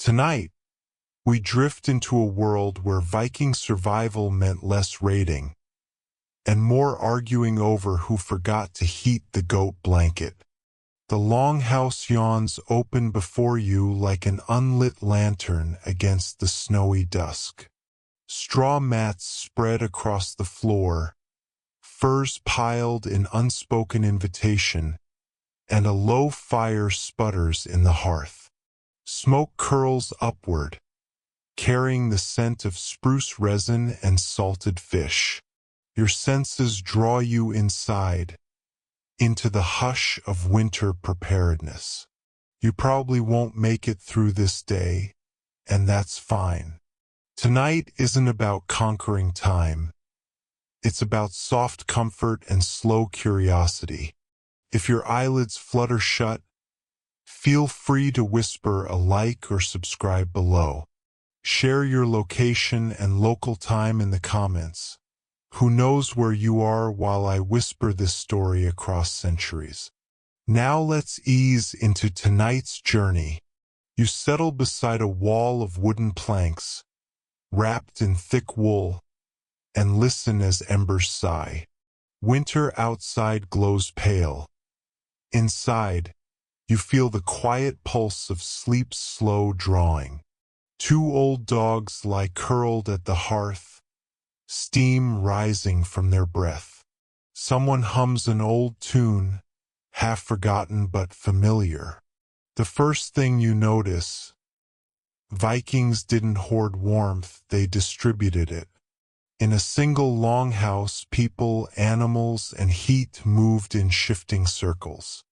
Tonight, we drift into a world where Viking survival meant less raiding and more arguing over who forgot to heat the goat blanket. The longhouse yawns open before you like an unlit lantern against the snowy dusk. Straw mats spread across the floor, furs piled in unspoken invitation, and a low fire sputters in the hearth. Smoke curls upward, carrying the scent of spruce resin and salted fish. Your senses draw you inside, into the hush of winter preparedness. You probably won't make it through this day, and that's fine. Tonight isn't about conquering time. It's about soft comfort and slow curiosity. If your eyelids flutter shut, feel free to whisper a like or subscribe below. Share your location and local time in the comments. Who knows where you are while I whisper this story across centuries? Now let's ease into tonight's journey. You settle beside a wall of wooden planks, wrapped in thick wool, and listen as embers sigh. Winter outside glows pale. Inside, you feel the quiet pulse of sleep's slow drawing. Two old dogs lie curled at the hearth, steam rising from their breath. Someone hums an old tune, half forgotten but familiar. The first thing you notice, Vikings didn't hoard warmth, they distributed it. In a single longhouse, people, animals, and heat moved in shifting circles.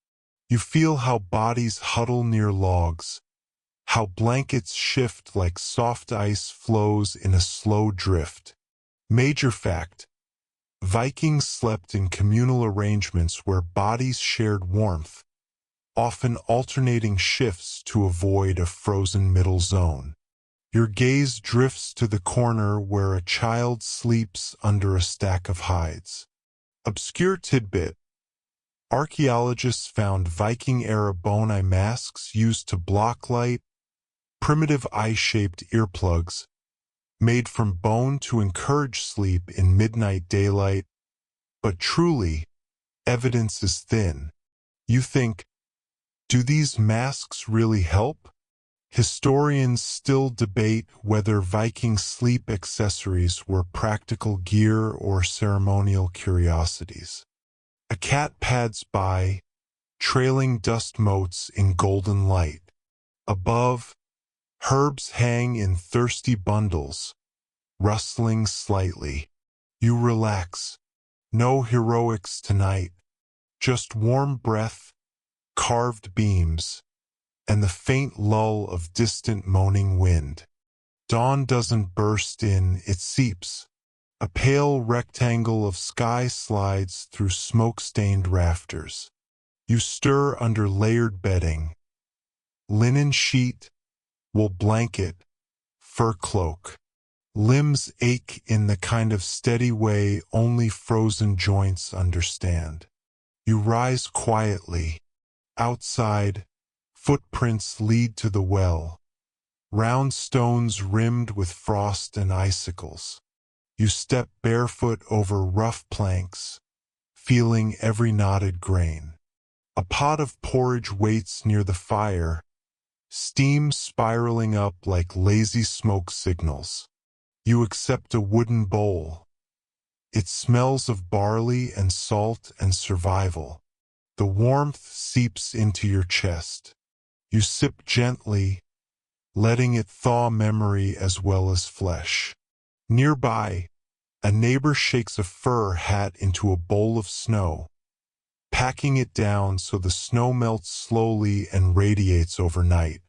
You feel how bodies huddle near logs, how blankets shift like soft ice flows in a slow drift. Major fact: Vikings slept in communal arrangements where bodies shared warmth, often alternating shifts to avoid a frozen middle zone. Your gaze drifts to the corner where a child sleeps under a stack of hides. Obscure tidbit: archaeologists found Viking-era bone-eye masks used to block light, primitive eye-shaped earplugs, made from bone to encourage sleep in midnight daylight. But truly, evidence is thin. You think, do these masks really help? Historians still debate whether Viking sleep accessories were practical gear or ceremonial curiosities. A cat pads by, trailing dust motes in golden light. Above, herbs hang in thirsty bundles, rustling slightly. You relax. No heroics tonight, just warm breath, carved beams, and the faint lull of distant moaning wind. Dawn doesn't burst in, it seeps. A pale rectangle of sky slides through smoke-stained rafters. You stir under layered bedding. Linen sheet, wool blanket, fur cloak. Limbs ache in the kind of steady way only frozen joints understand. You rise quietly. Outside, footprints lead to the well. Round stones rimmed with frost and icicles. You step barefoot over rough planks, feeling every knotted grain. A pot of porridge waits near the fire, steam spiraling up like lazy smoke signals. You accept a wooden bowl. It smells of barley and salt and survival. The warmth seeps into your chest. You sip gently, letting it thaw memory as well as flesh. Nearby, a neighbor shakes a fur hat into a bowl of snow, packing it down so the snow melts slowly and radiates overnight.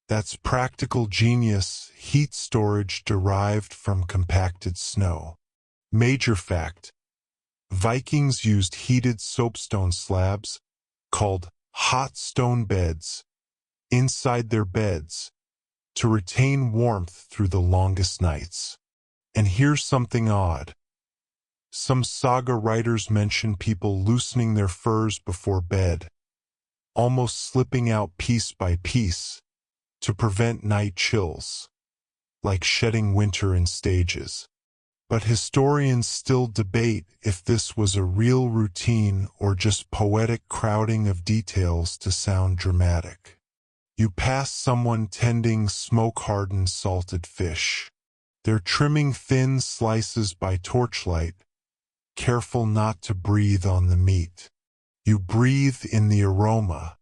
That's practical genius, heat storage derived from compacted snow. Major fact: Vikings used heated soapstone slabs, called hot stone beds, inside their beds, to retain warmth through the longest nights. And here's something odd. Some saga writers mention people loosening their furs before bed, almost slipping out piece by piece, to prevent night chills, like shedding winter in stages. But historians still debate if this was a real routine or just poetic crowding of details to sound dramatic. You pass someone tending smoke-hardened salted fish. They're trimming thin slices by torchlight, careful not to breathe on the meat. You breathe in the aroma.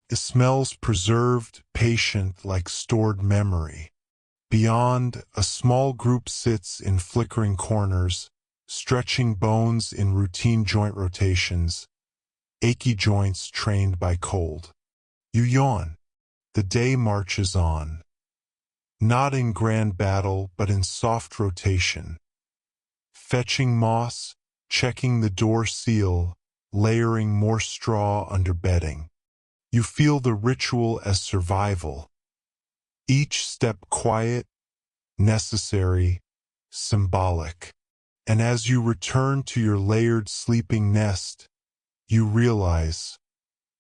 It smells preserved, patient, like stored memory. Beyond, a small group sits in flickering corners, stretching bones in routine joint rotations, achy joints trained by cold. You yawn. The day marches on. Not in grand battle, but in soft rotation. Fetching moss, checking the door seal, layering more straw under bedding. You feel the ritual as survival. Each step quiet, necessary, symbolic. And as you return to your layered sleeping nest, you realize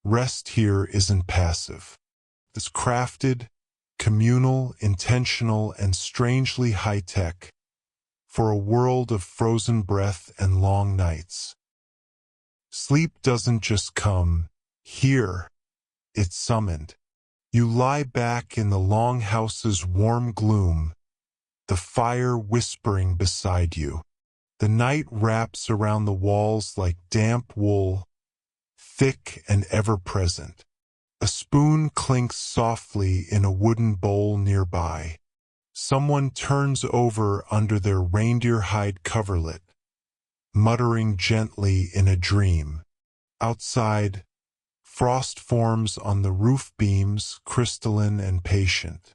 rest here isn't passive. It's crafted, communal, intentional, and strangely high-tech for a world of frozen breath and long nights. Sleep doesn't just come here, it's summoned. You lie back in the longhouse's warm gloom, the fire whispering beside you. The night wraps around the walls like damp wool, thick and ever-present. A spoon clinks softly in a wooden bowl nearby. Someone turns over under their reindeer hide coverlet, muttering gently in a dream. Outside, frost forms on the roof beams, crystalline and patient.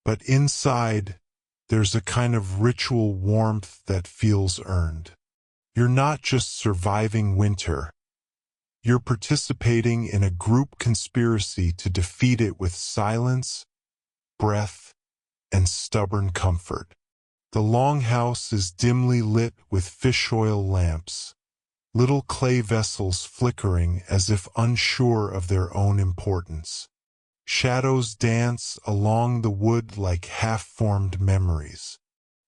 But inside, there's a kind of ritual warmth that feels earned. You're not just surviving winter. You're participating in a group conspiracy to defeat it with silence, breath, and stubborn comfort. The longhouse is dimly lit with fish oil lamps, little clay vessels flickering as if unsure of their own importance. Shadows dance along the wood like half-formed memories.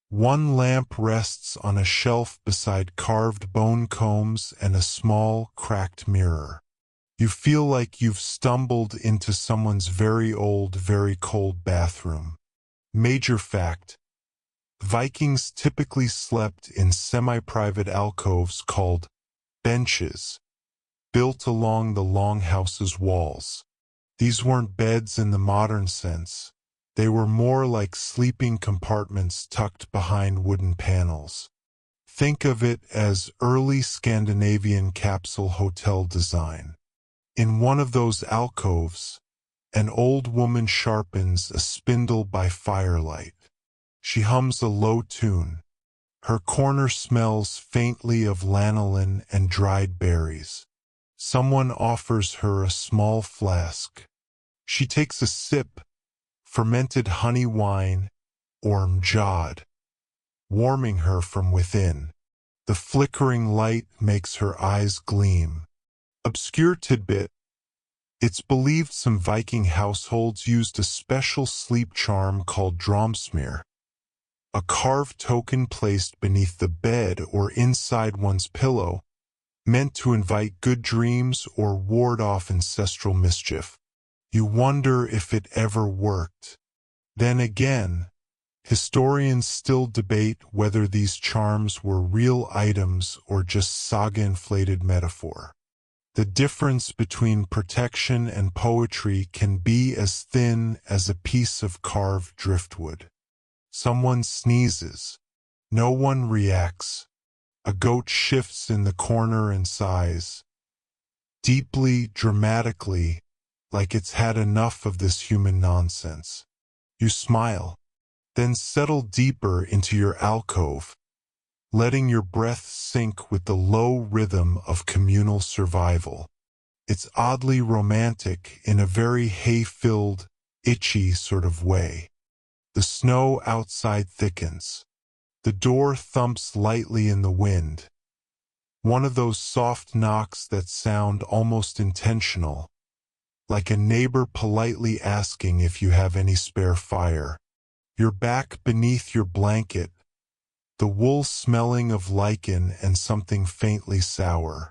One lamp rests on a shelf beside carved bone combs and a small, cracked mirror. You feel like you've stumbled into someone's very old, very cold bathroom. Major fact: Vikings typically slept in semi-private alcoves called benches, built along the longhouse's walls. These weren't beds in the modern sense. They were more like sleeping compartments tucked behind wooden panels. Think of it as early Scandinavian capsule hotel design. In one of those alcoves, an old woman sharpens a spindle by firelight. She hums a low tune. Her corner smells faintly of lanolin and dried berries. Someone offers her a small flask. She takes a sip, fermented honey wine, or mjad, warming her from within. The flickering light makes her eyes gleam. Obscure tidbit: it's believed some Viking households used a special sleep charm called Dromsmere, a carved token placed beneath the bed or inside one's pillow, meant to invite good dreams or ward off ancestral mischief. You wonder if it ever worked. Then again, historians still debate whether these charms were real items or just saga-inflated metaphor. The difference between protection and poetry can be as thin as a piece of carved driftwood. Someone sneezes. No one reacts. A goat shifts in the corner and sighs, deeply, dramatically, like it's had enough of this human nonsense. You smile, then settle deeper into your alcove, letting your breath sync with the low rhythm of communal survival. It's oddly romantic in a very hay-filled, itchy sort of way. The snow outside thickens. The door thumps lightly in the wind. One of those soft knocks that sound almost intentional, like a neighbor politely asking if you have any spare fire. Your back beneath your blanket, the wool smelling of lichen and something faintly sour.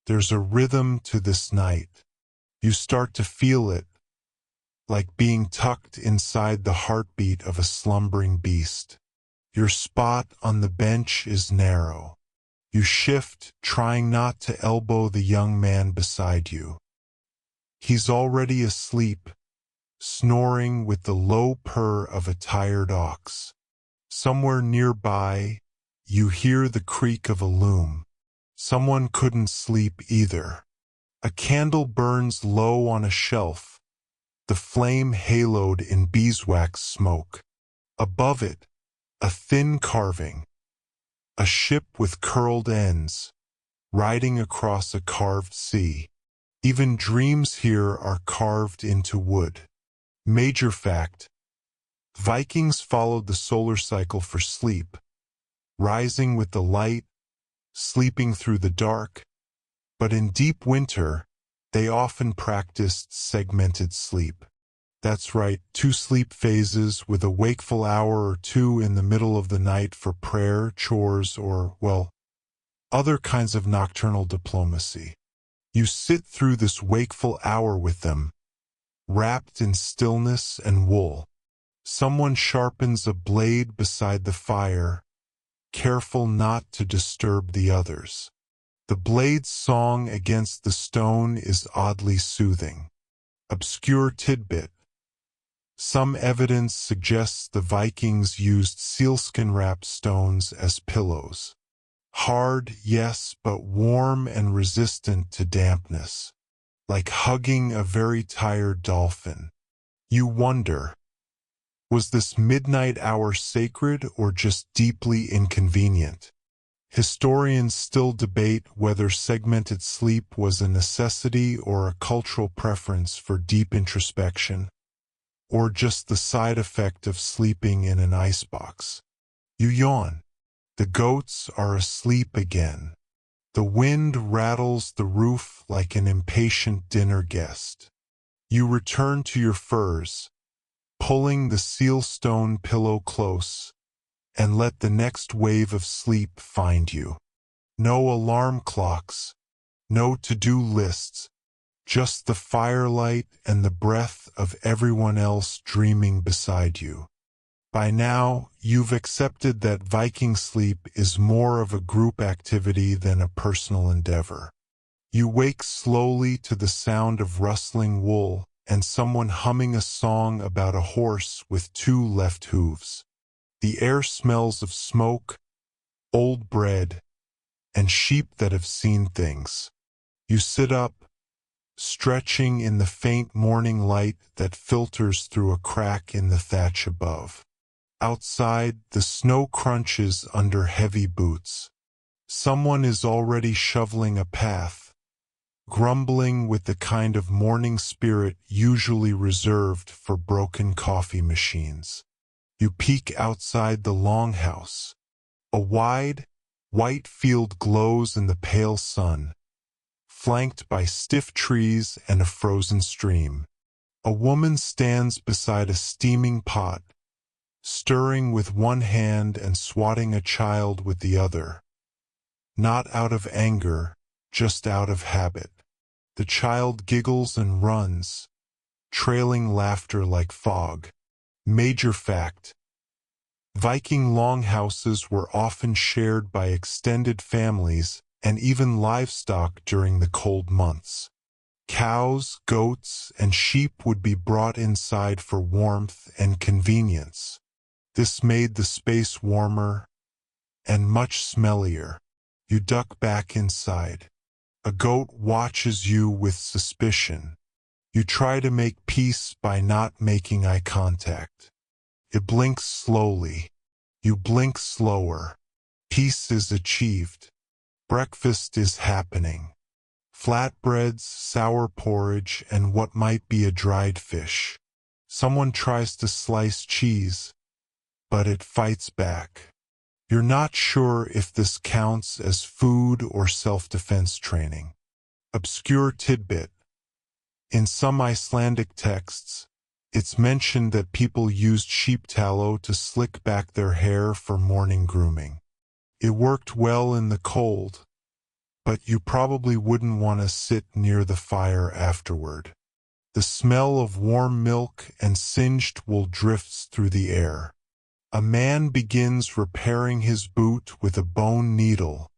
There's a rhythm to this night. You start to feel it, like being tucked inside the heartbeat of a slumbering beast. Your spot on the bench is narrow. You shift, trying not to elbow the young man beside you. He's already asleep, snoring with the low purr of a tired ox. Somewhere nearby, you hear the creak of a loom. Someone couldn't sleep either. A candle burns low on a shelf, the flame haloed in beeswax smoke. Above it, a thin carving, a ship with curled ends, riding across a carved sea. Even dreams here are carved into wood. Major fact: Vikings followed the solar cycle for sleep, rising with the light, sleeping through the dark, but in deep winter, they often practiced segmented sleep. That's right, 2 sleep phases with a wakeful hour or 2 in the middle of the night for prayer, chores, or, well, other kinds of nocturnal diplomacy. You sit through this wakeful hour with them, wrapped in stillness and wool. Someone sharpens a blade beside the fire, careful not to disturb the others. The blade's song against the stone is oddly soothing. Obscure tidbit: some evidence suggests the Vikings used sealskin-wrapped stones as pillows. Hard, yes, but warm and resistant to dampness. Like hugging a very tired dolphin. You wonder, was this midnight hour sacred or just deeply inconvenient? Historians still debate whether segmented sleep was a necessity or a cultural preference for deep introspection, or just the side effect of sleeping in an icebox. You yawn. The goats are asleep again. The wind rattles the roof like an impatient dinner guest. You return to your furs, pulling the sealstone pillow close, and let the next wave of sleep find you. No alarm clocks, no to-do lists, just the firelight and the breath of everyone else dreaming beside you. By now, you've accepted that Viking sleep is more of a group activity than a personal endeavor. You wake slowly to the sound of rustling wool and someone humming a song about a horse with 2 left hooves. The air smells of smoke, old bread, and sheep that have seen things. You sit up, stretching in the faint morning light that filters through a crack in the thatch above. Outside, the snow crunches under heavy boots. Someone is already shoveling a path, grumbling with the kind of morning spirit usually reserved for broken coffee machines. You peek outside the longhouse. A wide, white field glows in the pale sun, flanked by stiff trees and a frozen stream. A woman stands beside a steaming pot, stirring with one hand and swatting a child with the other. Not out of anger, just out of habit. The child giggles and runs, trailing laughter like fog. Major fact: Viking longhouses were often shared by extended families and even livestock during the cold months. Cows, goats, and sheep would be brought inside for warmth and convenience. This made the space warmer and much smellier. You duck back inside. A goat watches you with suspicion. You try to make peace by not making eye contact. It blinks slowly. You blink slower. Peace is achieved. Breakfast is happening. Flatbreads, sour porridge, and what might be a dried fish. Someone tries to slice cheese, but it fights back. You're not sure if this counts as food or self-defense training. Obscure tidbit: In some Icelandic texts, it's mentioned that people used sheep tallow to slick back their hair for morning grooming. It worked well in the cold, but you probably wouldn't want to sit near the fire afterward. The smell of warm milk and singed wool drifts through the air. A man begins repairing his boot with a bone needle,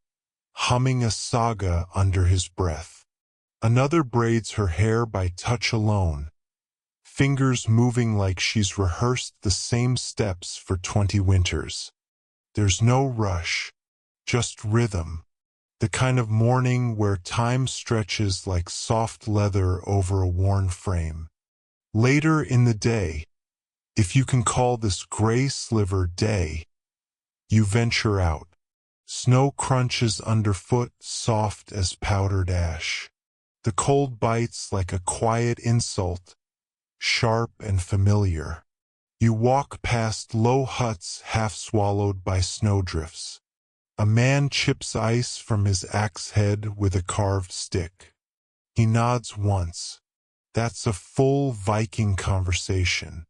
humming a saga under his breath. Another braids her hair by touch alone, fingers moving like she's rehearsed the same steps for 20 winters. There's no rush, just rhythm, the kind of morning where time stretches like soft leather over a worn frame. Later in the day, if you can call this gray sliver day, you venture out. Snow crunches underfoot, soft as powdered ash. The cold bites like a quiet insult, sharp and familiar. You walk past low huts half swallowed by snowdrifts. A man chips ice from his axe head with a carved stick. He nods once. That's a full Viking conversation.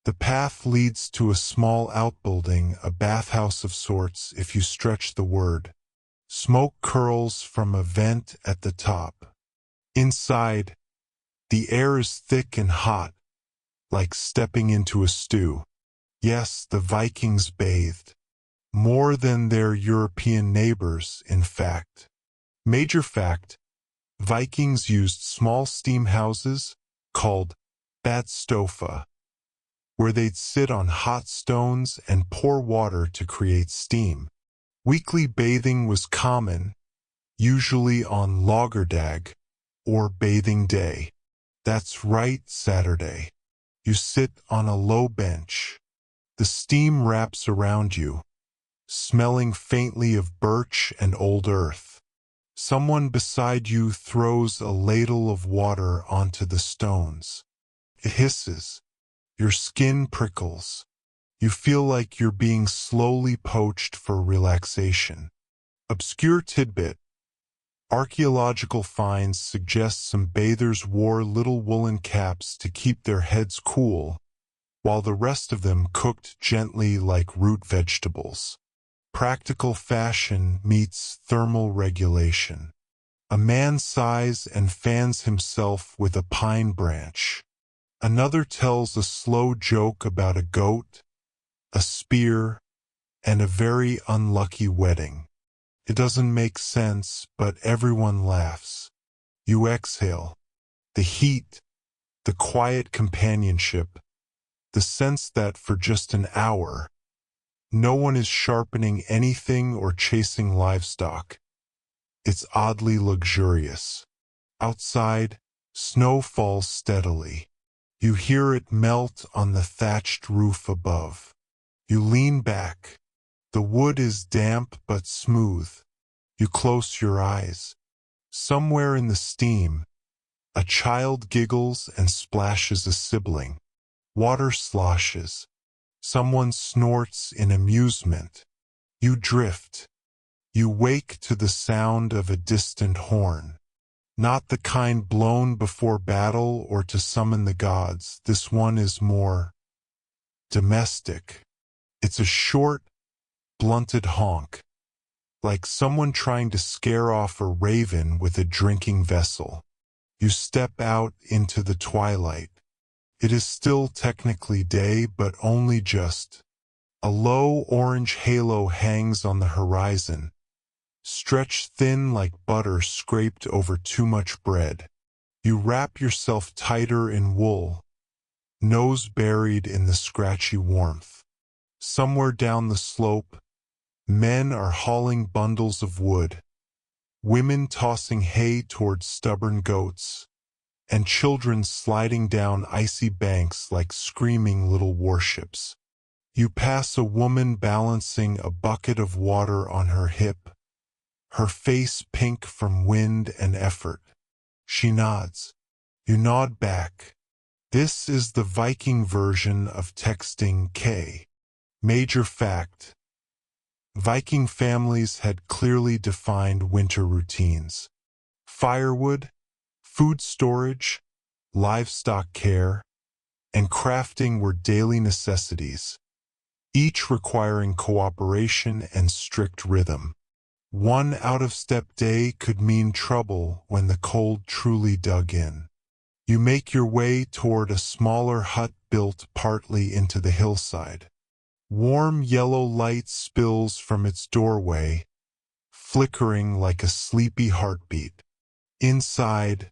The path leads to a small outbuilding, a bathhouse of sorts if you stretch the word. Smoke curls from a vent at the top. Inside, the air is thick and hot, like stepping into a stew. Yes, the Vikings bathed. More than their European neighbors, in fact. Major fact, Vikings used small steam houses, called badstofa, where they'd sit on hot stones and pour water to create steam. Weekly bathing was common, usually on Lagerdag, or bathing day. That's right, Saturday. You sit on a low bench. The steam wraps around you, smelling faintly of birch and old earth. Someone beside you throws a ladle of water onto the stones. It hisses. Your skin prickles. You feel like you're being slowly poached for relaxation. Obscure tidbit. Archaeological finds suggest some bathers wore little woolen caps to keep their heads cool, while the rest of them cooked gently like root vegetables. Practical fashion meets thermal regulation. A man sighs and fans himself with a pine branch. Another tells a slow joke about a goat, a spear, and a very unlucky wedding. It doesn't make sense, but everyone laughs. You exhale. The heat, the quiet companionship, the sense that for just an hour, no one is sharpening anything or chasing livestock. It's oddly luxurious. Outside, snow falls steadily. You hear it melt on the thatched roof above. You lean back. The wood is damp but smooth. You close your eyes. Somewhere in the steam, a child giggles and splashes a sibling. Water sloshes. Someone snorts in amusement. You drift. You wake to the sound of a distant horn. Not the kind blown before battle or to summon the gods. This one is more domestic. It's a short, blunted honk, like someone trying to scare off a raven with a drinking vessel. You step out into the twilight. It is still technically day, but only just. A low orange halo hangs on the horizon, stretched thin like butter scraped over too much bread. You wrap yourself tighter in wool, nose buried in the scratchy warmth. Somewhere down the slope, men are hauling bundles of wood, women tossing hay towards stubborn goats, and children sliding down icy banks like screaming little warships. You pass a woman balancing a bucket of water on her hip, her face pink from wind and effort. She nods. You nod back. This is the Viking version of texting K. Major fact. Viking families had clearly defined winter routines. Firewood, food storage, livestock care, and crafting were daily necessities, each requiring cooperation and strict rhythm. One out-of-step day could mean trouble when the cold truly dug in. You make your way toward a smaller hut built partly into the hillside. Warm yellow light spills from its doorway, flickering like a sleepy heartbeat. Inside,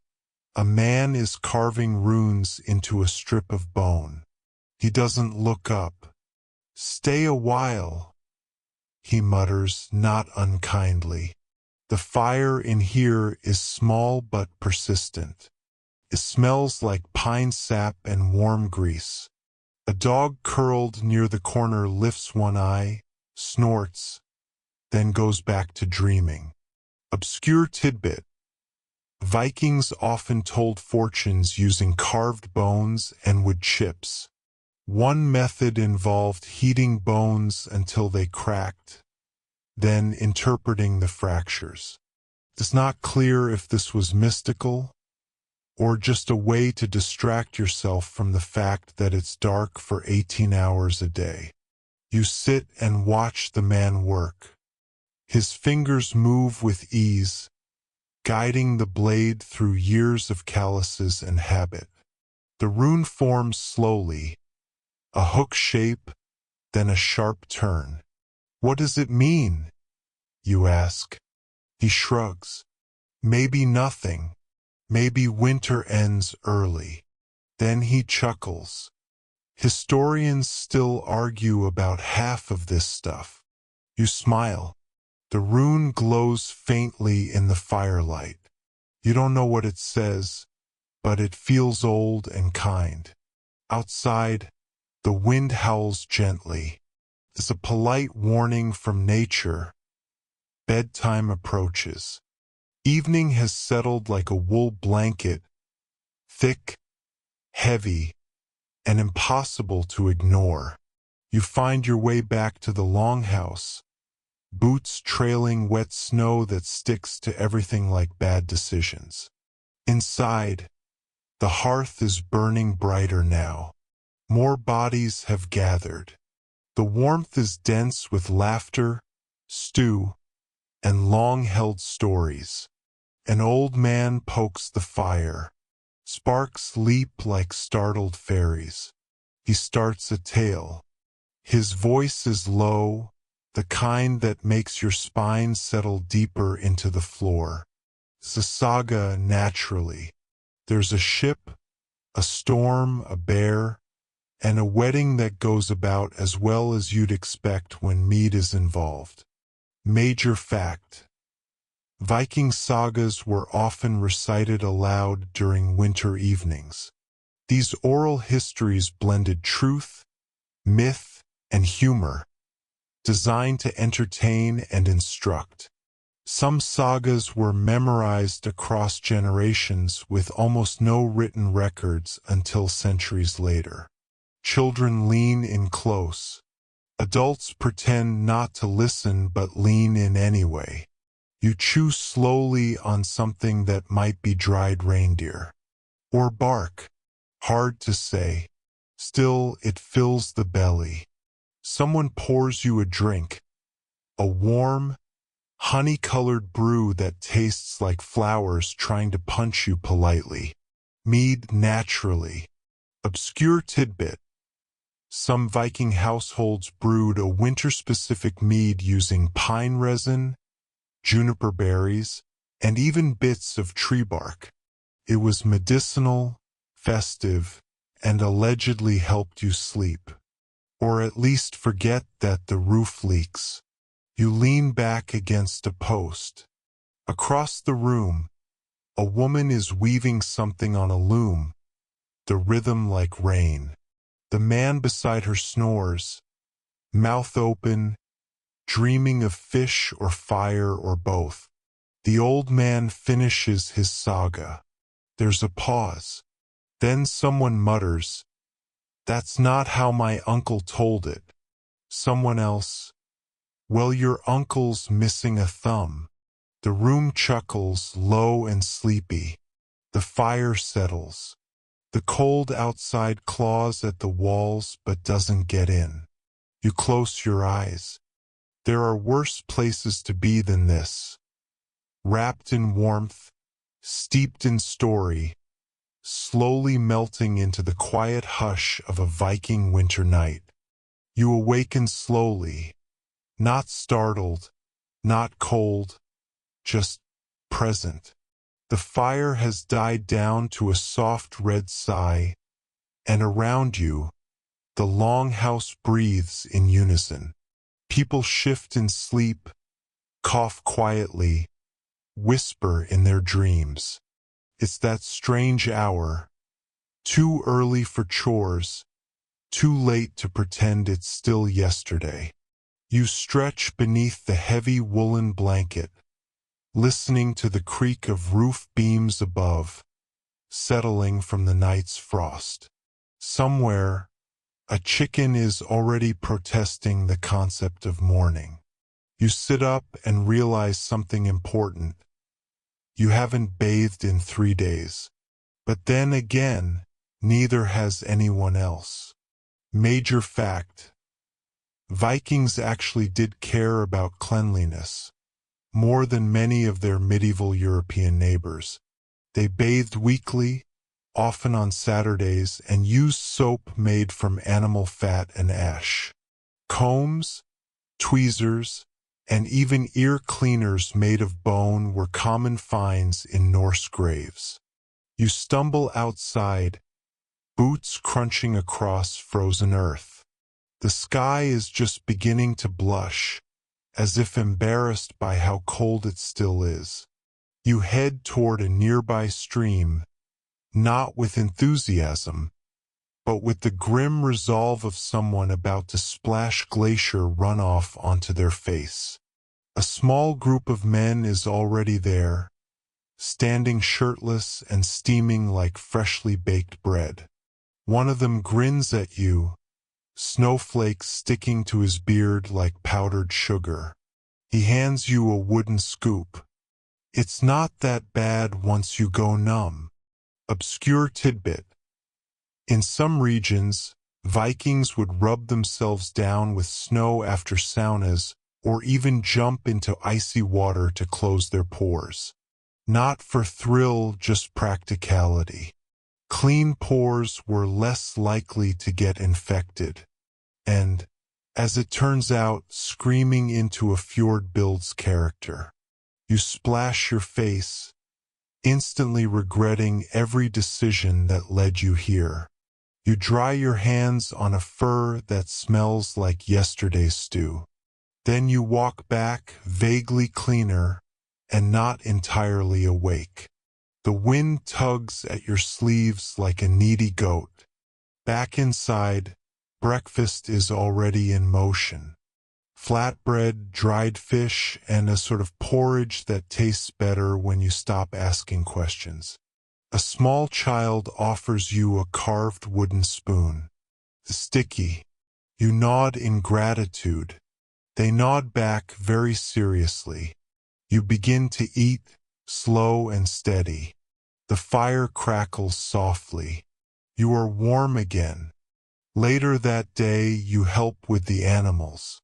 a man is carving runes into a strip of bone. He doesn't look up. "Stay a while," he mutters, not unkindly. The fire in here is small but persistent. It smells like pine sap and warm grease. A dog curled near the corner lifts one eye, snorts, then goes back to dreaming. Obscure tidbit. Vikings often told fortunes using carved bones and wood chips. One method involved heating bones until they cracked, then interpreting the fractures. It's not clear if this was mystical or just a way to distract yourself from the fact that it's dark for 18 hours a day. You sit and watch the man work. His fingers move with ease, guiding the blade through years of calluses and habit. The rune forms slowly, a hook shape, then a sharp turn. "What does it mean?" you ask. He shrugs. "Maybe nothing. Maybe winter ends early." Then he chuckles. "Historians still argue about half of this stuff." You smile. The rune glows faintly in the firelight. You don't know what it says, but it feels old and kind. Outside, the wind howls gently. It's a polite warning from nature. Bedtime approaches. Evening has settled like a wool blanket, thick, heavy, and impossible to ignore. You find your way back to the longhouse, boots trailing wet snow that sticks to everything like bad decisions. Inside, the hearth is burning brighter now. More bodies have gathered. The warmth is dense with laughter, stew, and long-held stories. An old man pokes the fire. Sparks leap like startled fairies. He starts a tale. His voice is low, the kind that makes your spine settle deeper into the floor. It's a saga naturally. There's a ship, a storm, a bear, and a wedding that goes about as well as you'd expect when mead is involved. Major fact. Viking sagas were often recited aloud during winter evenings. These oral histories blended truth, myth, and humor, designed to entertain and instruct. Some sagas were memorized across generations with almost no written records until centuries later. Children lean in close. Adults pretend not to listen but lean in anyway. You chew slowly on something that might be dried reindeer. Or bark. Hard to say. Still, it fills the belly. Someone pours you a drink. A warm, honey-colored brew that tastes like flowers trying to punch you politely. Mead naturally. Obscure tidbit. Some Viking households brewed a winter-specific mead using pine resin, juniper berries, and even bits of tree bark. It was medicinal, festive, and allegedly helped you sleep. Or at least forget that the roof leaks. You lean back against a post. Across the room, a woman is weaving something on a loom, the rhythm like rain. The man beside her snores, mouth open, dreaming of fish or fire or both. The old man finishes his saga. There's a pause. Then someone mutters, "That's not how my uncle told it." Someone else, "Well, your uncle's missing a thumb." The room chuckles, low and sleepy. The fire settles. The cold outside claws at the walls but doesn't get in. You close your eyes. There are worse places to be than this. Wrapped in warmth, steeped in story, slowly melting into the quiet hush of a Viking winter night. You awaken slowly, not startled, not cold, just present. The fire has died down to a soft red sigh, and around you, the longhouse breathes in unison. People shift in sleep, cough quietly, whisper in their dreams. It's that strange hour, too early for chores, too late to pretend it's still yesterday. You stretch beneath the heavy woolen blanket, listening to the creak of roof beams above, settling from the night's frost. Somewhere, a chicken is already protesting the concept of morning. You sit up and realize something important. You haven't bathed in 3 days. But then again, neither has anyone else. Major fact: Vikings actually did care about cleanliness, more than many of their medieval European neighbors. They bathed weekly, often on Saturdays, and used soap made from animal fat and ash. Combs, tweezers, and even ear cleaners made of bone were common finds in Norse graves. You stumble outside, boots crunching across frozen earth. The sky is just beginning to blush, as if embarrassed by how cold it still is. You head toward a nearby stream, not with enthusiasm, but with the grim resolve of someone about to splash glacier runoff onto their face. A small group of men is already there, standing shirtless and steaming like freshly baked bread. One of them grins at you, snowflakes sticking to his beard like powdered sugar. He hands you a wooden scoop. It's not that bad once you go numb. Obscure tidbit: in some regions, Vikings would rub themselves down with snow after saunas, or even jump into icy water to close their pores. Not for thrill, just practicality. Clean pores were less likely to get infected. And, as it turns out, screaming into a fjord builds character. You splash your face, instantly regretting every decision that led you here. You dry your hands on a fur that smells like yesterday's stew. Then you walk back, vaguely cleaner, and not entirely awake. The wind tugs at your sleeves like a needy goat. Back inside, breakfast is already in motion. Flatbread, dried fish, and a sort of porridge that tastes better when you stop asking questions. A small child offers you a carved wooden spoon. Sticky. You nod in gratitude. They nod back very seriously. You begin to eat, slow and steady. The fire crackles softly. You are warm again. Later that day, you help with the animals.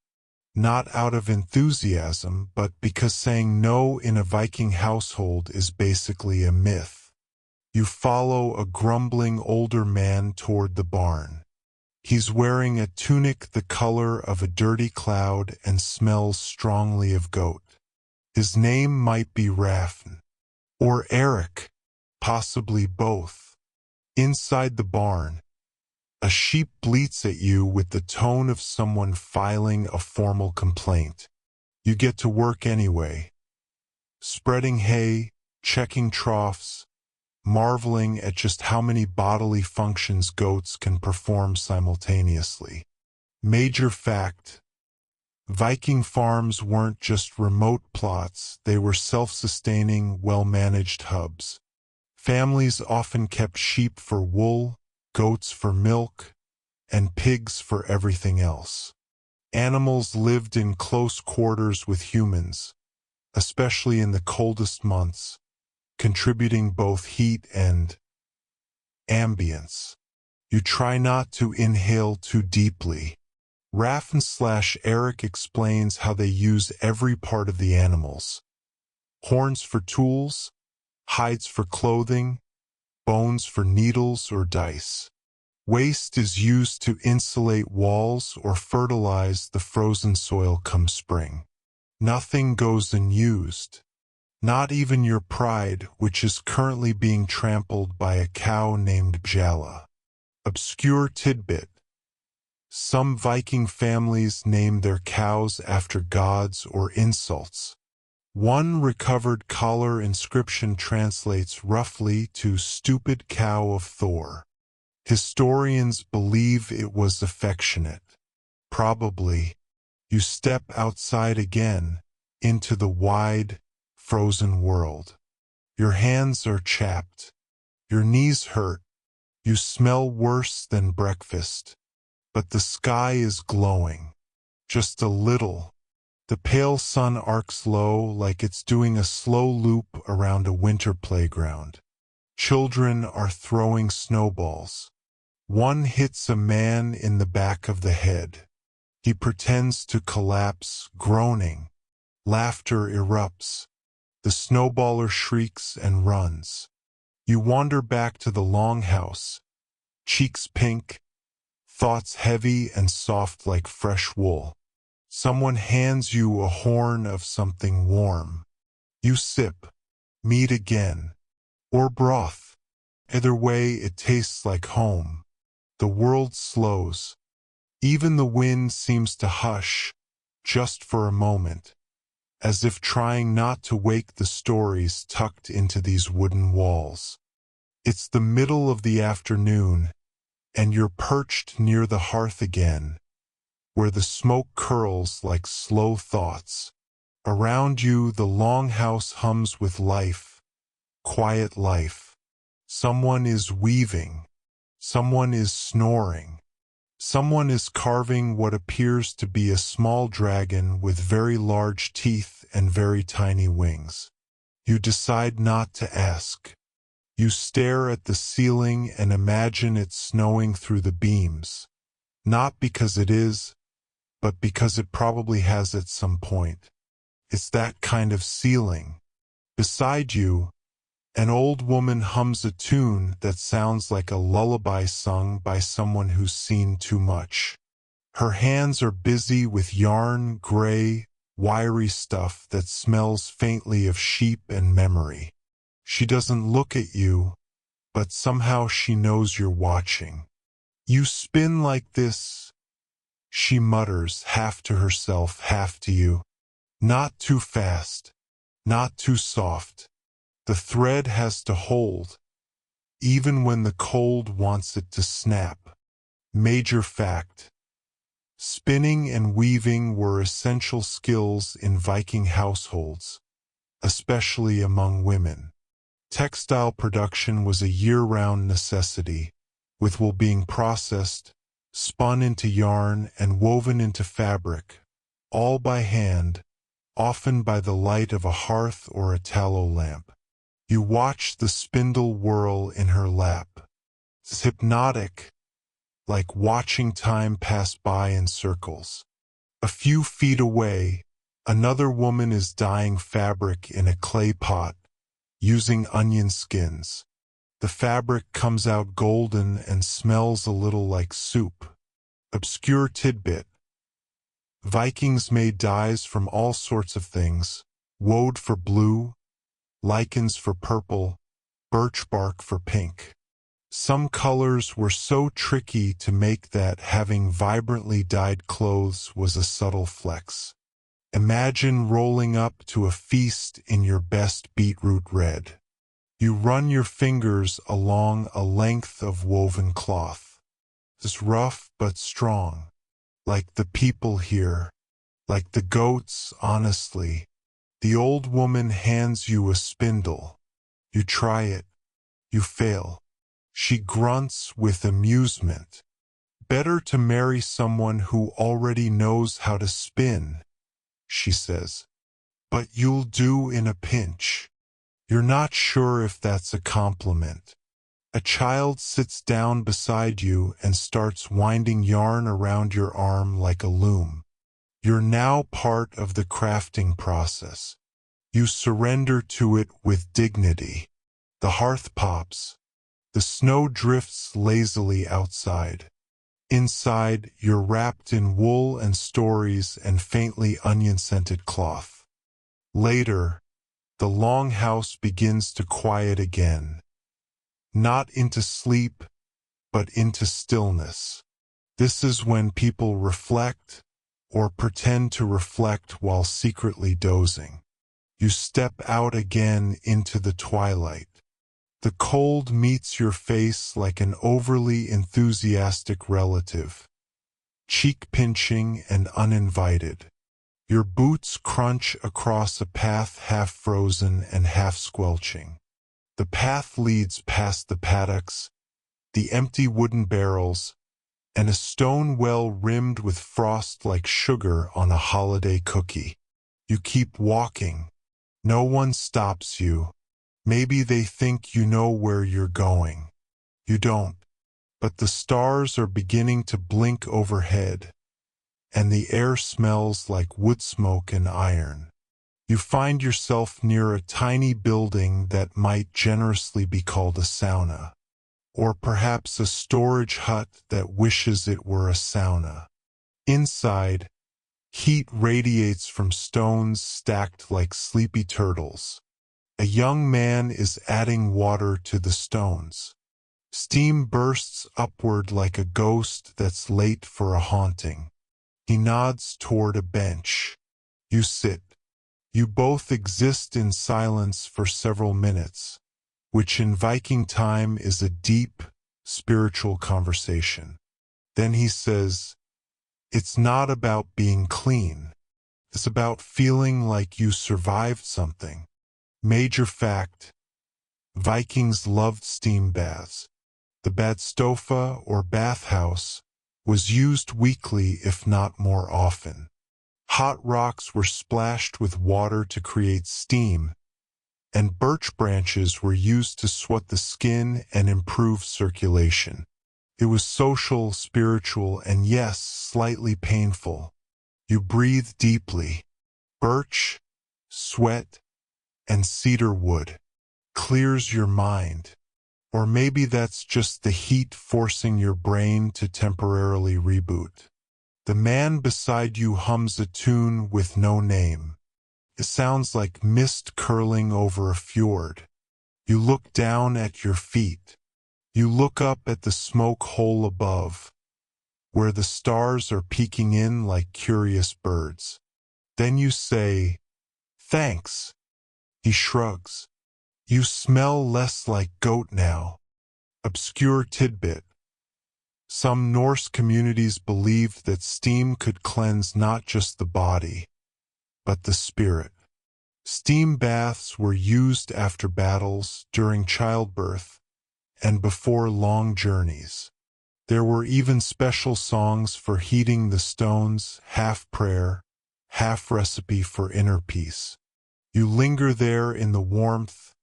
Not out of enthusiasm, but because saying no in a Viking household is basically a myth. You follow a grumbling older man toward the barn. He's wearing a tunic the color of a dirty cloud and smells strongly of goat. His name might be Rafn. Or Eric. Possibly both. Inside the barn, a sheep bleats at you with the tone of someone filing a formal complaint. You get to work anyway. Spreading hay, checking troughs, marveling at just how many bodily functions goats can perform simultaneously. Major fact: Viking farms weren't just remote plots, they were self-sustaining, well-managed hubs. Families often kept sheep for wool, goats for milk, and pigs for everything else. Animals lived in close quarters with humans, especially in the coldest months, contributing both heat and ambience. You try not to inhale too deeply. Raffen/Eric explains how they use every part of the animals. Horns for tools, hides for clothing, bones for needles or dice. Waste is used to insulate walls or fertilize the frozen soil come spring. Nothing goes unused. Not even your pride, which is currently being trampled by a cow named Bjala. Obscure tidbit. Some Viking families name their cows after gods or insults. One recovered collar inscription translates roughly to "stupid cow of Thor." Historians believe it was affectionate. Probably. You step outside again, into the wide, frozen world. Your hands are chapped. Your knees hurt. You smell worse than breakfast. But the sky is glowing. Just a little. The pale sun arcs low like it's doing a slow loop around a winter playground. Children are throwing snowballs. One hits a man in the back of the head. He pretends to collapse, groaning. Laughter erupts. The snowballer shrieks and runs. You wander back to the longhouse, cheeks pink, thoughts heavy and soft like fresh wool. Someone hands you a horn of something warm. You sip, meat again, or broth. Either way, it tastes like home. The world slows. Even the wind seems to hush, just for a moment, as if trying not to wake the stories tucked into these wooden walls. It's the middle of the afternoon, and you're perched near the hearth again, where the smoke curls like slow thoughts. Around you, the longhouse hums with life, quiet life. Someone is weaving. Someone is snoring. Someone is carving what appears to be a small dragon with very large teeth and very tiny wings. You decide not to ask. You stare at the ceiling and imagine it snowing through the beams. Not because it is, but because it probably has at some point. It's that kind of ceiling. Beside you, an old woman hums a tune that sounds like a lullaby sung by someone who's seen too much. Her hands are busy with yarn, gray, wiry stuff that smells faintly of sheep and memory. She doesn't look at you, but somehow she knows you're watching. You spin like this, she mutters, half to herself, half to you. Not too fast, not too soft. The thread has to hold, even when the cold wants it to snap. Major fact. Spinning and weaving were essential skills in Viking households, especially among women. Textile production was a year-round necessity, with wool being processed, spun into yarn, and woven into fabric, all by hand, often by the light of a hearth or a tallow lamp. You watch the spindle whirl in her lap. It's hypnotic, like watching time pass by in circles. A few feet away, another woman is dyeing fabric in a clay pot, using onion skins. The fabric comes out golden and smells a little like soup. Obscure tidbit. Vikings made dyes from all sorts of things: woad for blue, lichens for purple, birch bark for pink. Some colors were so tricky to make that having vibrantly dyed clothes was a subtle flex. Imagine rolling up to a feast in your best beetroot red. You run your fingers along a length of woven cloth. It's rough but strong, like the people here, like the goats, honestly. The old woman hands you a spindle. You try it. You fail. She grunts with amusement. Better to marry someone who already knows how to spin, she says. But you'll do in a pinch. You're not sure if that's a compliment. A child sits down beside you and starts winding yarn around your arm like a loom. You're now part of the crafting process. You surrender to it with dignity. The hearth pops. The snow drifts lazily outside. Inside, you're wrapped in wool and stories and faintly onion-scented cloth. Later, the longhouse begins to quiet again. Not into sleep, but into stillness. This is when people reflect, or pretend to reflect while secretly dozing. You step out again into the twilight. The cold meets your face like an overly enthusiastic relative, cheek-pinching and uninvited. Your boots crunch across a path half frozen and half squelching. The path leads past the paddocks, the empty wooden barrels, and a stone well rimmed with frost like sugar on a holiday cookie. You keep walking. No one stops you. Maybe they think you know where you're going. You don't. But the stars are beginning to blink overhead, and the air smells like wood smoke and iron. You find yourself near a tiny building that might generously be called a sauna, or perhaps a storage hut that wishes it were a sauna. Inside, heat radiates from stones stacked like sleepy turtles. A young man is adding water to the stones. Steam bursts upward like a ghost that's late for a haunting. He nods toward a bench. You sit. You both exist in silence for several minutes, which in Viking time is a deep, spiritual conversation. Then he says, "It's not about being clean. It's about feeling like you survived something." Major fact: Vikings loved steam baths. The badstofa or bathhouse was used weekly if not more often. Hot rocks were splashed with water to create steam, and birch branches were used to sweat the skin and improve circulation. It was social, spiritual, and yes, slightly painful. You breathe deeply. Birch, sweat, and cedar wood clears your mind. Or maybe that's just the heat forcing your brain to temporarily reboot. The man beside you hums a tune with no name. It sounds like mist curling over a fjord. You look down at your feet. You look up at the smoke hole above, where the stars are peeking in like curious birds. Then you say, "Thanks." He shrugs. "You smell less like goat now." Obscure tidbit. Some Norse communities believed that steam could cleanse not just the body, but the spirit. Steam baths were used after battles, during childbirth, and before long journeys. There were even special songs for heating the stones, half prayer, half recipe for inner peace. You linger there in the warmth,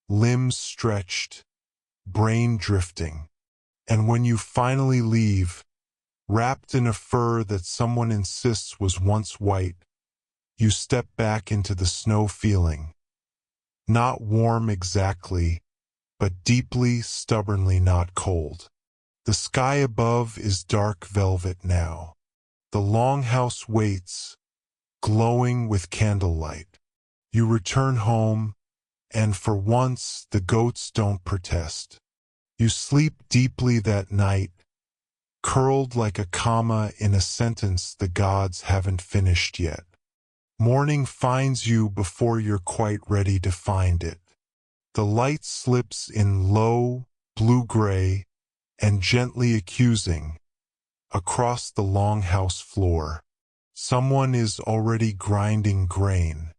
limbs stretched, brain drifting. And when you finally leave, wrapped in a fur that someone insists was once white, you step back into the snow feeling. Not warm exactly, but deeply, stubbornly not cold. The sky above is dark velvet now. The longhouse waits, glowing with candlelight. You return home, and for once the goats don't protest. You sleep deeply that night, curled like a comma in a sentence the gods haven't finished yet. Morning finds you before you're quite ready to find it. The light slips in low, blue-gray, and gently accusing, across the longhouse floor. Someone is already grinding grain.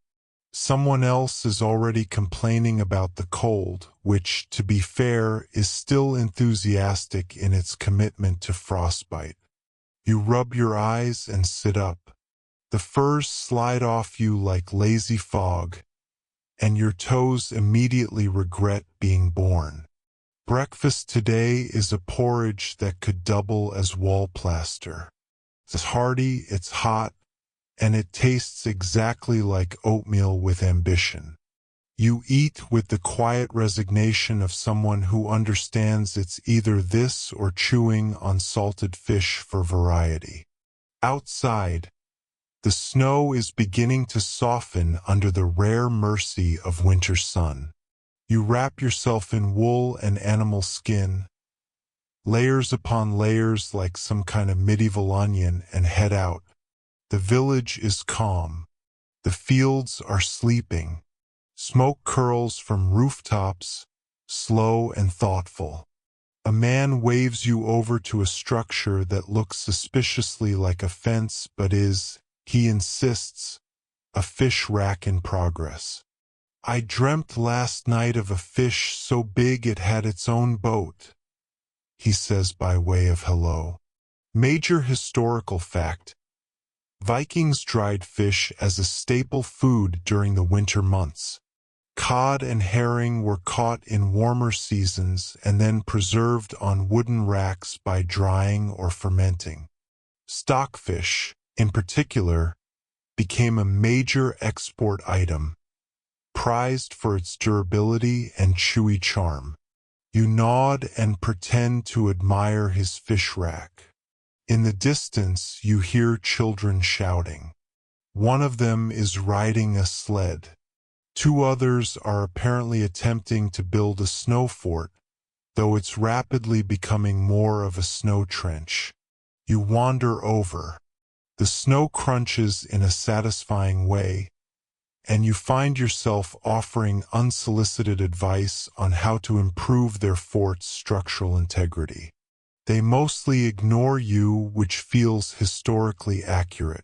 Someone else is already complaining about the cold, which, to be fair, is still enthusiastic in its commitment to frostbite. You rub your eyes and sit up. The furs slide off you like lazy fog, and your toes immediately regret being born. Breakfast today is a porridge that could double as wall plaster. It's hearty, it's hot, and it tastes exactly like oatmeal with ambition. You eat with the quiet resignation of someone who understands it's either this or chewing on salted fish for variety. Outside, the snow is beginning to soften under the rare mercy of winter sun. You wrap yourself in wool and animal skin, layers upon layers like some kind of medieval onion, and head out. The village is calm. The fields are sleeping. Smoke curls from rooftops, slow and thoughtful. A man waves you over to a structure that looks suspiciously like a fence but is, he insists, a fish rack in progress. I dreamt last night of a fish so big it had its own boat, he says by way of hello. Major historical fact: Vikings dried fish as a staple food during the winter months. Cod and herring were caught in warmer seasons and then preserved on wooden racks by drying or fermenting. Stockfish, in particular, became a major export item, prized for its durability and chewy charm. You nod and pretend to admire his fish rack. In the distance, you hear children shouting. One of them is riding a sled. Two others are apparently attempting to build a snow fort, though it's rapidly becoming more of a snow trench. You wander over. The snow crunches in a satisfying way, and you find yourself offering unsolicited advice on how to improve their fort's structural integrity. They mostly ignore you, which feels historically accurate.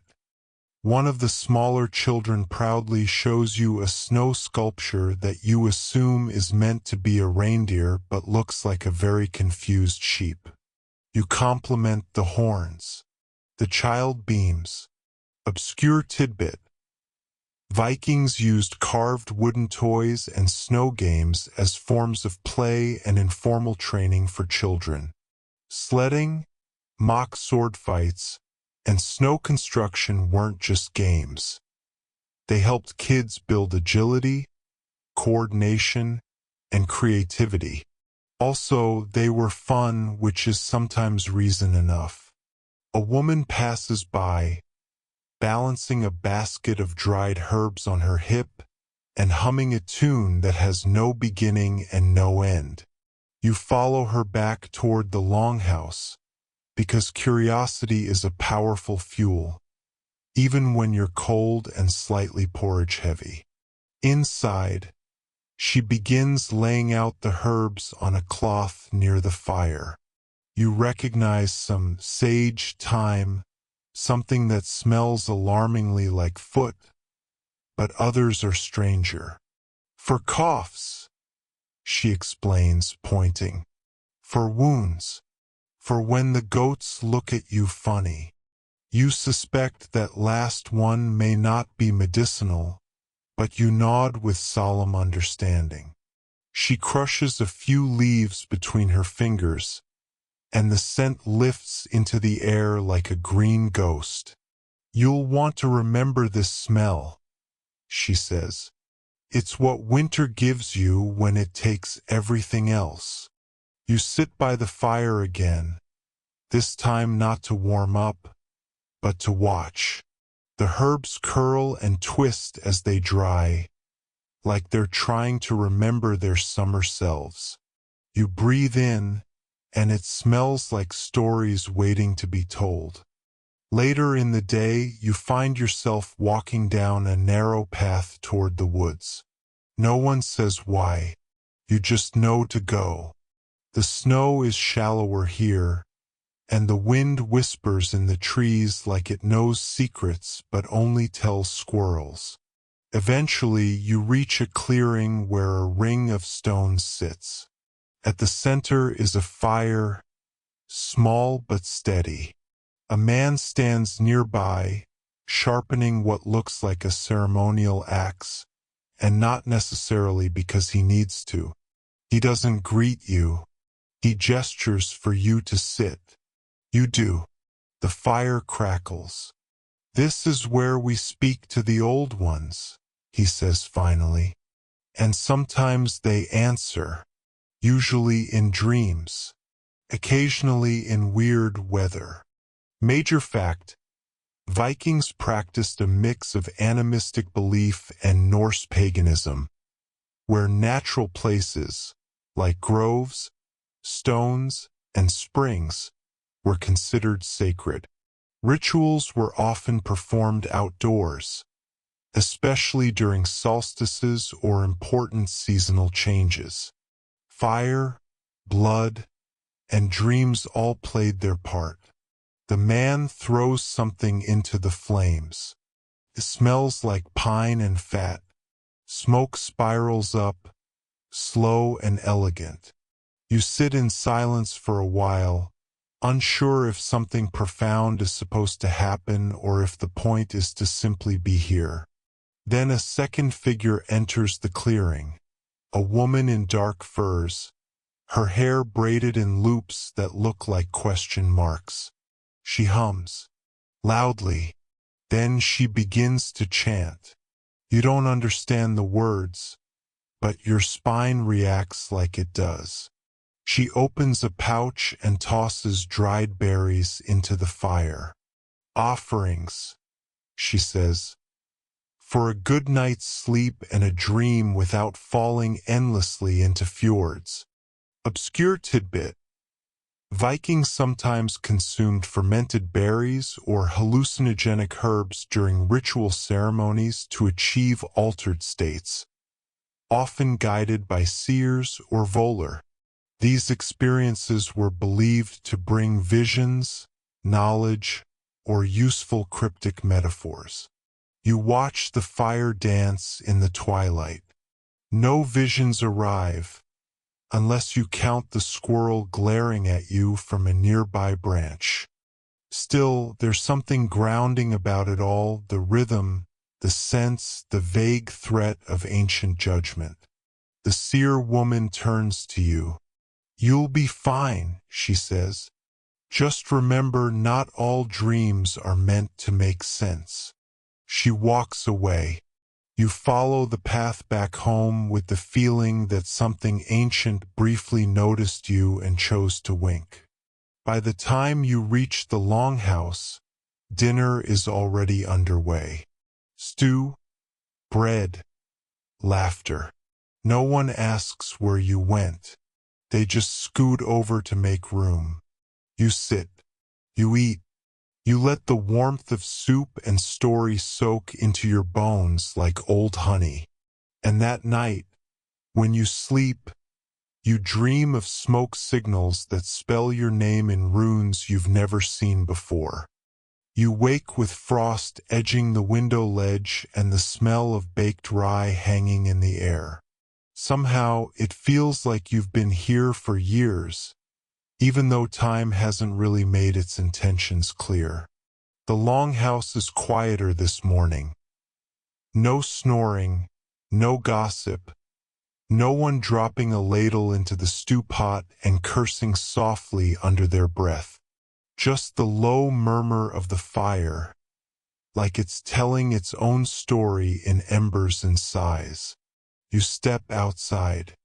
One of the smaller children proudly shows you a snow sculpture that you assume is meant to be a reindeer but looks like a very confused sheep. You compliment the horns. The child beams. Obscure tidbit: Vikings used carved wooden toys and snow games as forms of play and informal training for children. Sledding, mock sword fights, and snow construction weren't just games. They helped kids build agility, coordination, and creativity. Also, they were fun, which is sometimes reason enough. A woman passes by, balancing a basket of dried herbs on her hip and humming a tune that has no beginning and no end. You follow her back toward the longhouse, because curiosity is a powerful fuel, even when you're cold and slightly porridge heavy. Inside, she begins laying out the herbs on a cloth near the fire. You recognize some sage, thyme, something that smells alarmingly like foot, but others are stranger. For coughs, she explains, pointing. For wounds. For when the goats look at you funny. You suspect that last one may not be medicinal, but you nod with solemn understanding. She crushes a few leaves between her fingers, and the scent lifts into the air like a green ghost. You'll want to remember this smell, she says. It's what winter gives you when it takes everything else. You sit by the fire again, this time not to warm up, but to watch. The herbs curl and twist as they dry, like they're trying to remember their summer selves. You breathe in, and it smells like stories waiting to be told. Later in the day, you find yourself walking down a narrow path toward the woods. No one says why. You just know to go. The snow is shallower here, and the wind whispers in the trees like it knows secrets but only tells squirrels. Eventually, you reach a clearing where a ring of stones sits. At the center is a fire, small but steady. A man stands nearby, sharpening what looks like a ceremonial axe, and not necessarily because he needs to. He doesn't greet you. He gestures for you to sit. You do. The fire crackles. This is where we speak to the old ones, he says finally. And sometimes they answer, usually in dreams, occasionally in weird weather. Major fact: Vikings practiced a mix of animistic belief and Norse paganism, where natural places, like groves, stones, and springs, were considered sacred. Rituals were often performed outdoors, especially during solstices or important seasonal changes. Fire, blood, and dreams all played their part. The man throws something into the flames. It smells like pine and fat. Smoke spirals up, slow and elegant. You sit in silence for a while, unsure if something profound is supposed to happen or if the point is to simply be here. Then a second figure enters the clearing, a woman in dark furs, her hair braided in loops that look like question marks. She hums, loudly. Then she begins to chant. You don't understand the words, but your spine reacts like it does. She opens a pouch and tosses dried berries into the fire. Offerings, she says, for a good night's sleep and a dream without falling endlessly into fjords. Obscure tidbit: Vikings sometimes consumed fermented berries or hallucinogenic herbs during ritual ceremonies to achieve altered states, often guided by seers or volar. These experiences were believed to bring visions, knowledge, or useful cryptic metaphors. You watch the fire dance in the twilight. No visions arrive, unless you count the squirrel glaring at you from a nearby branch. Still, there's something grounding about it all, the rhythm, the sense, the vague threat of ancient judgment. The seer woman turns to you. You'll be fine, she says. Just remember, not all dreams are meant to make sense. She walks away. You follow the path back home with the feeling that something ancient briefly noticed you and chose to wink. By the time you reach the longhouse, dinner is already underway. Stew, bread, laughter. No one asks where you went. They just scoot over to make room. You sit. You eat. You let the warmth of soup and story soak into your bones like old honey. And that night, when you sleep, you dream of smoke signals that spell your name in runes you've never seen before. You wake with frost edging the window ledge and the smell of baked rye hanging in the air. Somehow, it feels like you've been here for years, even though time hasn't really made its intentions clear. The longhouse is quieter this morning. No snoring, no gossip, no one dropping a ladle into the stew pot and cursing softly under their breath. Just the low murmur of the fire, like it's telling its own story in embers and sighs. You step outside.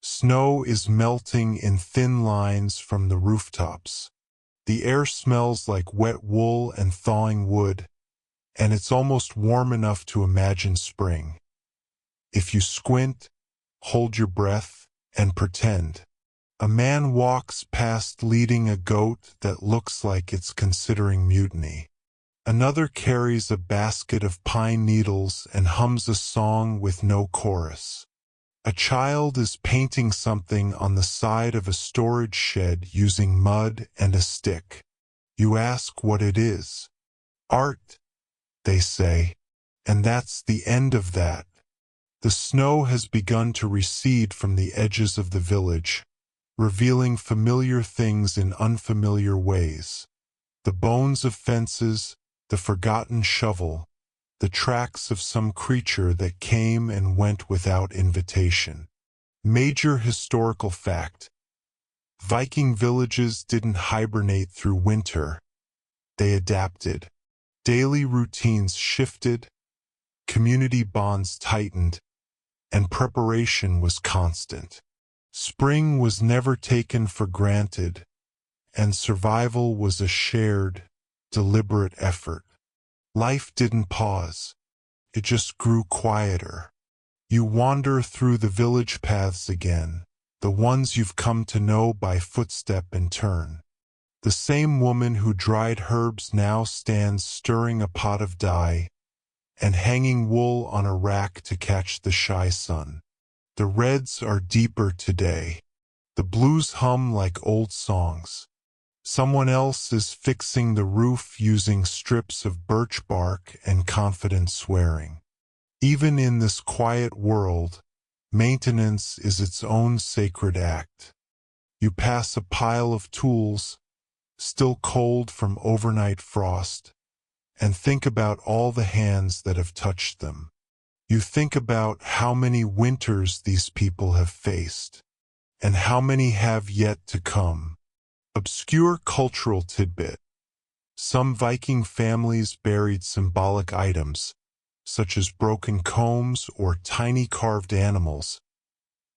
Snow is melting in thin lines from the rooftops. The air smells like wet wool and thawing wood, and it's almost warm enough to imagine spring. If you squint, hold your breath, and pretend. A man walks past leading a goat that looks like it's considering mutiny. Another carries a basket of pine needles and hums a song with no chorus. A child is painting something on the side of a storage shed using mud and a stick. You ask what it is. Art, they say, and that's the end of that. The snow has begun to recede from the edges of the village, revealing familiar things in unfamiliar ways. The bones of fences, the forgotten shovel, the tracks of some creature that came and went without invitation. Major historical fact: Viking villages didn't hibernate through winter. They adapted. Daily routines shifted, community bonds tightened, and preparation was constant. Spring was never taken for granted, and survival was a shared, deliberate effort. Life didn't pause. It just grew quieter. You wander through the village paths again, the ones you've come to know by footstep and turn. The same woman who dried herbs now stands stirring a pot of dye and hanging wool on a rack to catch the shy sun. The reds are deeper today. The blues hum like old songs. Someone else is fixing the roof using strips of birch bark and confident swearing. Even in this quiet world, maintenance is its own sacred act. You pass a pile of tools, still cold from overnight frost, and think about all the hands that have touched them. You think about how many winters these people have faced, and how many have yet to come. Obscure cultural tidbit. Some Viking families buried symbolic items, such as broken combs or tiny carved animals,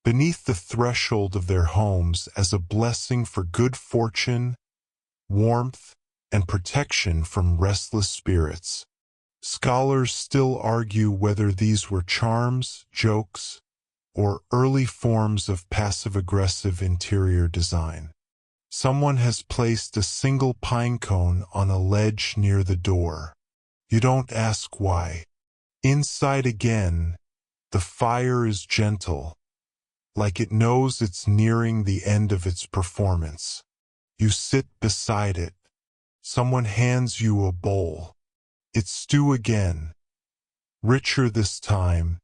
beneath the threshold of their homes as a blessing for good fortune, warmth, and protection from restless spirits. Scholars still argue whether these were charms, jokes, or early forms of passive-aggressive interior design. Someone has placed a single pine cone on a ledge near the door. You don't ask why. Inside again, the fire is gentle, like it knows it's nearing the end of its performance. You sit beside it. Someone hands you a bowl. It's stew again, richer this time,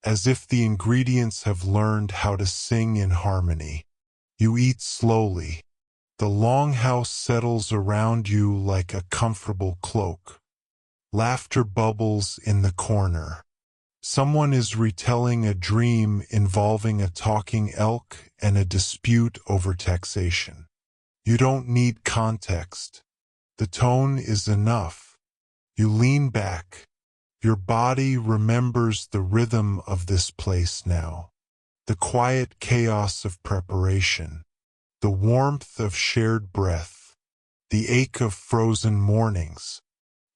as if the ingredients have learned how to sing in harmony. You eat slowly. The longhouse settles around you like a comfortable cloak. Laughter bubbles in the corner. Someone is retelling a dream involving a talking elk and a dispute over taxation. You don't need context. The tone is enough. You lean back. Your body remembers the rhythm of this place now. The quiet chaos of preparation. The warmth of shared breath. The ache of frozen mornings.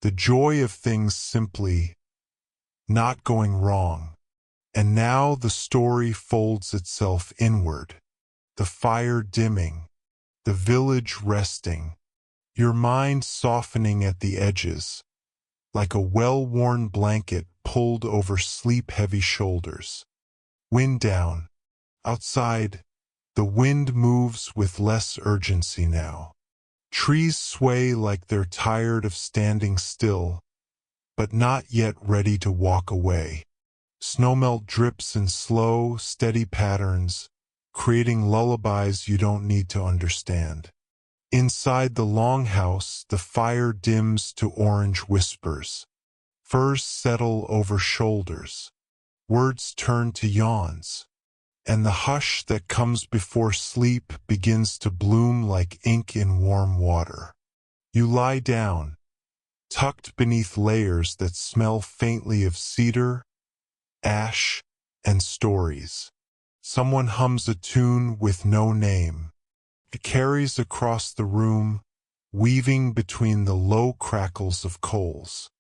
The joy of things simply not going wrong. And now the story folds itself inward. The fire dimming. The village resting. Your mind softening at the edges, like a well-worn blanket pulled over sleep-heavy shoulders. Wind down. Outside, the wind moves with less urgency now. Trees sway like they're tired of standing still, but not yet ready to walk away. Snowmelt drips in slow, steady patterns, creating lullabies you don't need to understand. Inside the longhouse, the fire dims to orange whispers. Furs settle over shoulders. Words turn to yawns. And the hush that comes before sleep begins to bloom like ink in warm water. You lie down, tucked beneath layers that smell faintly of cedar, ash, and stories. Someone hums a tune with no name. It carries across the room, weaving between the low crackles of coals.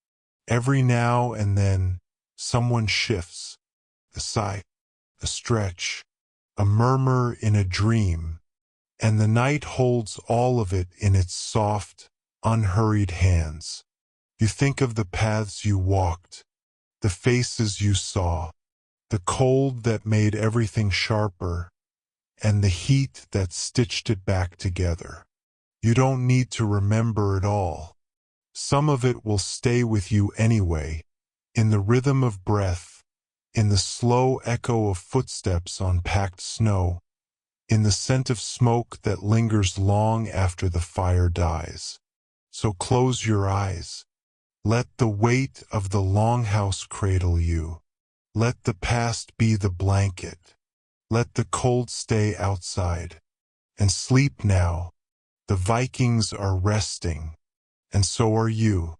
Every now and then, someone shifts. A sigh, a stretch, a murmur in a dream, and the night holds all of it in its soft, unhurried hands. You think of the paths you walked, the faces you saw, the cold that made everything sharper, and the heat that stitched it back together. You don't need to remember it all. Some of it will stay with you anyway, in the rhythm of breath, in the slow echo of footsteps on packed snow, in the scent of smoke that lingers long after the fire dies. So close your eyes. Let the weight of the longhouse cradle you. Let the past be the blanket. Let the cold stay outside. and sleep now. The Vikings are resting, and so are you.